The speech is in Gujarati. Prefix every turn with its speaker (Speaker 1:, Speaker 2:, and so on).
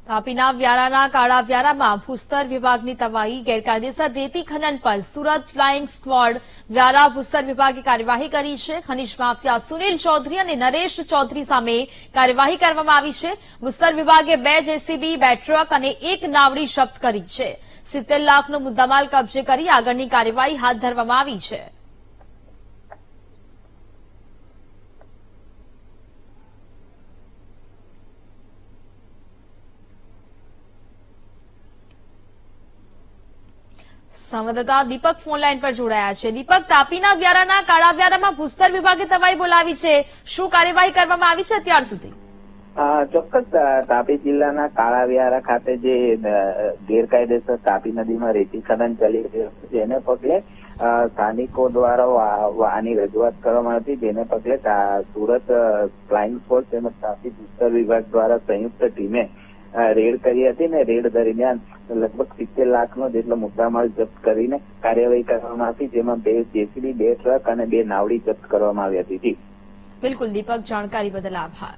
Speaker 1: તાપીના વ્યારાના કાળા વ્યારામાં ભૂસ્તર વિભાગની તવાઈ ગેરકાયદેસર રેતી ખનન પર સુરત ફ્લાઇંગ સ્ક્વોડ વ્યારા ભૂસ્તર વિભાગે કાર્યવાહી કરી છે। ખનીજ માફિયા સુનિલ ચૌધરી અને નરેશ ચૌધરી સામે કાર્યવાહી કરવામાં આવી છે। ભૂસ્તર વિભાગે 2 જેસીબી, 2 ટ્રક અને 1 નાવડી જપ્ત કરી છે। 70 લાખનો મુદ્દામાલ કબજે કરી આગળની કાર્યવાહી હાથ ધરવામાં આવી છે। સંવાદદાતા દીપક ફોનલાઈન પર જોડાયા છે। દીપક, તાપીના વ્યારાના કાળા વ્યારામાં ભૂસ્તર વિભાગે તવાઈ બોલાવી છે, શું કાર્યવાહી કરવામાં આવી છે અત્યાર સુધી?
Speaker 2: ચોક્કસ તાપી જિલ્લાના કાળા વ્યારા ખાતે જે ગેરકાયદેસર તાપી નદીમાં રેતી ખનન ચાલી રહ્યું છે જેને પગલે સ્થાનિકો દ્વારા આની રજૂઆત કરવામાં હતી, જેને પગલે સુરત ફ્લાઇંગ સ્ક્વોડ તેમજ તાપી ભૂસ્તર વિભાગ દ્વારા સંયુક્ત ટીમે રેડ કરી હતી ને રેડ દરમિયાન લગભગ 70 લાખનો જેટલો મુદ્દામાલ જપ્ત કરીને કાર્યવાહી કરવામાં આવી, જેમાં 2 જેસીબી, 2 ટ્રક અને 2 નાવડી જપ્ત કરવામાં આવી હતી।
Speaker 1: બિલકુલ દીપક, જાણકારી બદલ આભાર।